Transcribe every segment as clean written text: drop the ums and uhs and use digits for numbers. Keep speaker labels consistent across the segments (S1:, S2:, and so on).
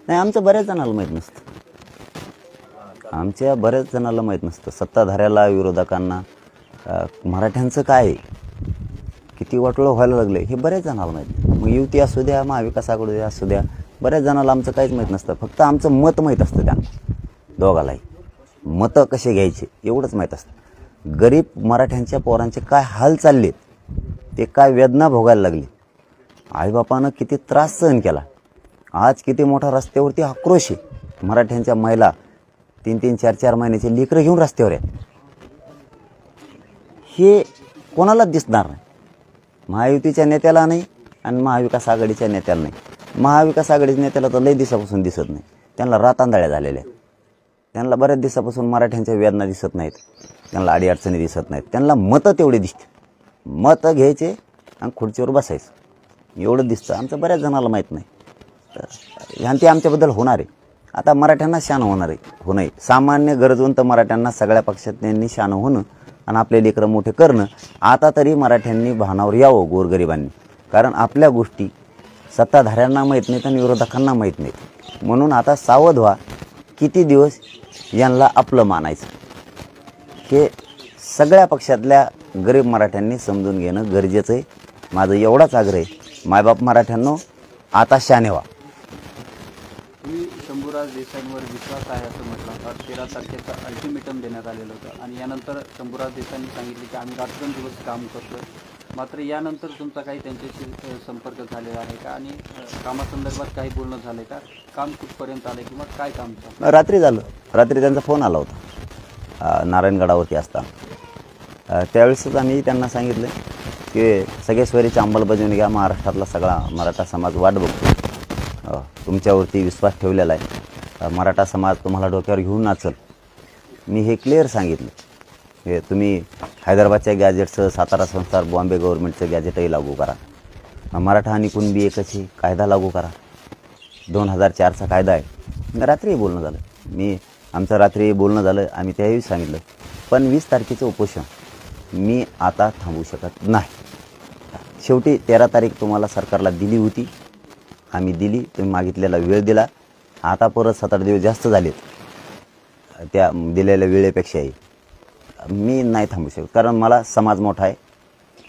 S1: नाही, आमचं बऱ्याच जणाला माहीत नसतं. आमच्या बऱ्याच जणाला माहीत नसतं. सत्ताधाऱ्याला, विरोधकांना मराठ्यांचं काय आहे, किती वाटोळं व्हायला लागलं हे बऱ्याच जणाला माहीत नाही. मग युती असू द्या, महाविकास आघाडी असू द्या, बऱ्याच जणाला आमचं काहीच माहीत नसतं. फक्त आमचं मत माहीत असतं त्यांना दोघालाही. मतं कसे घ्यायचे एवढंच माहीत असतं. गरीब मराठ्यांच्या पोरांचे काय हाल चाललेत, ते काय वेदना भोगायला लागले, आईबापानं किती त्रास सहन केला, आज किती मोठा रस्त्यावरती आक्रोश आहे. मराठ्यांच्या महिला 3-3, 4-4 महिन्याचे लेकरं घेऊन रस्त्यावर आहेत. हे कोणालाच दिसणार नाही. महायुतीच्या नेत्याला नाही आणि महाविकास आघाडीच्या नेत्याला नाही. महाविकास आघाडीच्या नेत्याला तर लई दिवसापासून दिसत नाही. त्यांना रातांधळ्या झालेल्या आहेत. त्यांना बऱ्याच दिवसापासून मराठ्यांच्या वेदना दिसत नाहीत, त्यांना अडीअडचणी दिसत नाहीत. त्यांना मतं तेवढे दिसते. मतं घ्यायचे आणि खुर्चीवर बसायचं एवढं दिसतं. आमचं बऱ्याच जणाला माहीत नाही. तर ह्यांती आमच्याबद्दल होणार आहे. आता मराठ्यांना शान होणार आहे, होणं सामान्य गरजवंत मराठ्यांना सगळ्या पक्षातल्यांनी शान होणं आणि आपले लेकरं मोठे करणं. आता तरी मराठ्यांनी भानावर यावं गोरगरिबांनी. कारण आपल्या गोष्टी सत्ताधाऱ्यांना माहीत नाहीत आणि विरोधकांना माहीत नाहीत. म्हणून आता सावध व्हा. किती दिवस यांना आपलं मानायचं हे सगळ्या पक्षातल्या गरीब मराठ्यांनी समजून घेणं गरजेचं आहे. माझं एवढाच आग्रह आहे, मायबाप मराठ्यांनो आता शाने व्हा.
S2: शंभूराज देसाईंवर विश्वास आहे असं म्हटलं होतं. 13 तारखेचं अल्टिमेटम देण्यात आलेलं होतं आणि यानंतर शंभूराज देसाईंनी सांगितले की आम्ही रात्रंदिवस काम करतो. मात्र यानंतर तुमचा काही त्यांच्याशी संपर्क झालेला आहे का आणि कामासंदर्भात काही बोलणं झालं आहे का? काम कुठपर्यंत आलं किंवा काय काम चालू?
S1: रात्री झालं. रात्री त्यांचा फोन आला होता नारायणगडावरती असताना. त्यावेळेसच आम्ही त्यांना सांगितलं की सगळे स्वरीची अंमलबजावणी घ्या. महाराष्ट्रातला सगळा मराठा समाज वाट बघतो. तुमच्यावरती विश्वास ठेवलेला आहे. मराठा समाज तुम्हाला डोक्यावर घेऊन नाचल. मी हे क्लिअर सांगितलं. हे तुम्ही हैदराबादच्या गॅजेटचं, सातारा संस्थार, बॉम्बे गव्हर्नमेंटचं गॅजेटही लागू करा. मराठा आणि कुणबी एकच कायदा लागू करा. 2004चा कायदा आहे. रात्री बोलणं झालं. आमचं रात्री बोलणं झालं. आम्ही त्यावेळी सांगितलं. पण 20 तारखेचं उपोषण मी आता थांबवू शकत नाही. शेवटी 13 तारीख तुम्हाला सरकारला दिली होती, आम्ही दिली. तुम्ही मागितलेला वेळ दिला. आता परत 7-8 दिवस जास्त झालेत त्या दिलेल्या वेळेपेक्षाही. मी नाही थांबू शकत. कारण मला समाज मोठा आहे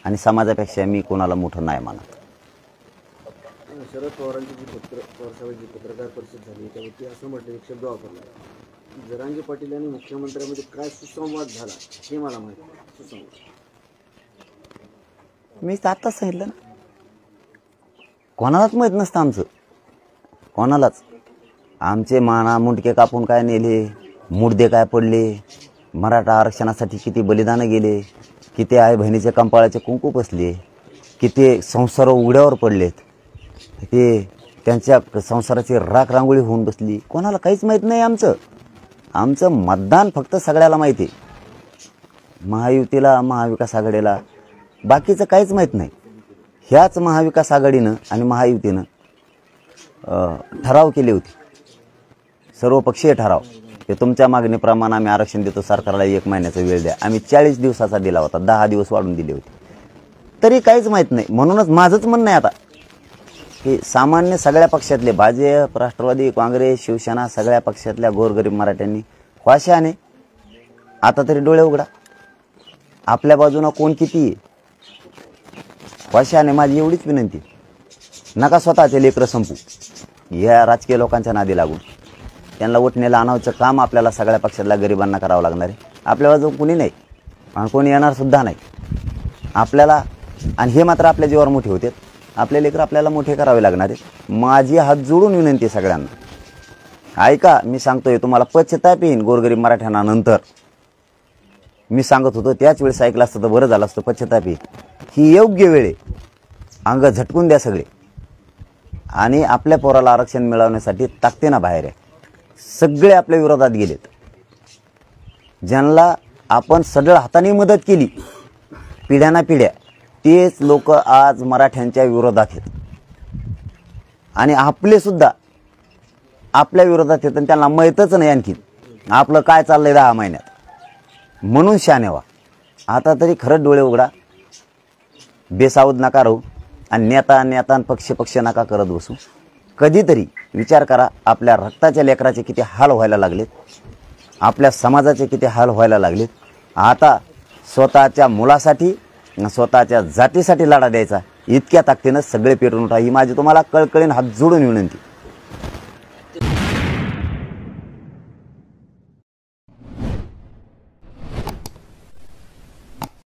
S1: आणि समाजापेक्षा मी कोणाला मोठं नाही मानत.
S3: शरद पवारांची जी पत्रकार परिषद झाली त्यावरती असं म्हटलं, एक शब्द वापरला, जरांगे पाटील आणि मुख्यमंत्र्यांमध्ये काय सुसंवाद झाला हे मला माहिती आहे. सुसंवाद
S1: मी आत्ताच सांगितलं ना, कोणालाच माहीत नसतं आमचं. कोणालाच. आमचे माना मुंडके कापून काय नेले, मुडदे काय पडले, मराठा आरक्षणासाठी किती बलिदानं गेले, किती आई बहिणीच्या कंपाळाचे कुंकू बसले, किती संसार उघड्यावर पडलेत, ते त्यांच्या संसाराची राख रांगोळी होऊन बसली. कोणाला काहीच माहीत नाही. आमचं मतदान फक्त सगळ्याला माहिती आहे. महायुतीला, महाविकास आघाडीला बाकीचं काहीच माहीत नाही. ह्याच महाविकास आघाडीनं आणि महायुतीनं ठराव केले होते, सर्वपक्षीय ठराव, की तुमच्या मागणीप्रमाणे आम्ही आरक्षण देतो, सरकारला 1 महिन्याचा वेळ द्या. आम्ही 40 दिवसाचा दिला होता, 10 दिवस वाढून दिले होते. तरी काहीच माहीत नाही. म्हणूनच माझंच म्हणणं आहे आता की सामान्य सगळ्या पक्षातले, भाजप, राष्ट्रवादी, काँग्रेस, शिवसेना, सगळ्या पक्षातल्या गोरगरीब मराठ्यांनी ख्वाशाने आता तरी डोळे उघडा. आपल्या बाजूनं कोण किती आहे ख्वाशाने. माझी एवढीच विनंती, नका स्वतःचे लेकरं संपू या राजकीय लोकांच्या नादी लागून. त्यांना वटणीला आणायचं काम आपल्याला सगळ्या पक्षातल्या गरिबांना करावं लागणार आहे. आपल्या बाजून कोणी नाही आणि कोणी येणारसुद्धा नाही आपल्याला. आणि हे मात्र आपल्या जीवावर मोठे होते. आपले लेकर आपल्याला मोठे करावे लागणार आहे. माझी हात जोडून विनंती सगळ्यांना, ऐका मी सांगतोय तुम्हाला, पश्चाताप येईन गोरगरीब मराठ्यांना. नंतर मी सांगत होतो त्याच वेळेस ऐकलं असतं तर बरं झालं असतं. पश्चाताप येईल. ही योग्य वेळ आहे. अंग झटकून द्या सगळे आणि आपल्या पोराला आरक्षण मिळवण्यासाठी ताकदीनं बाहेर आहे. सगळे आपल्या विरोधात गेलेत. ज्यांना आपण सढळ हाताने मदत केली पिढ्याना पिढ्या, तेच लोक आज मराठ्यांच्या विरोधात आहेत. आणि आपले सुद्धा आपल्या विरोधात आहेत आणि त्यांना माहीतच नाही आणखी आपलं काय चाललंय 10 महिन्यात. म्हणून शाने व्हा. आता तरी खरंच डोळे उघडा. बेसावध नका राहू आणि नेता पक्ष नका करत बसू. कधीतरी विचार करा, आपल्या रक्ताच्या लेकराचे किती हाल व्हायला लागलेत, आपल्या समाजाचे किती हाल व्हायला लागलेत. आता स्वतःच्या मुलासाठी, स्वतःच्या जातीसाठी लढा द्यायचा, इतक्या ताकदीनं सगळे पेटून उठा, ही माझी तुम्हाला कळकळीन हात जोडून विनंती.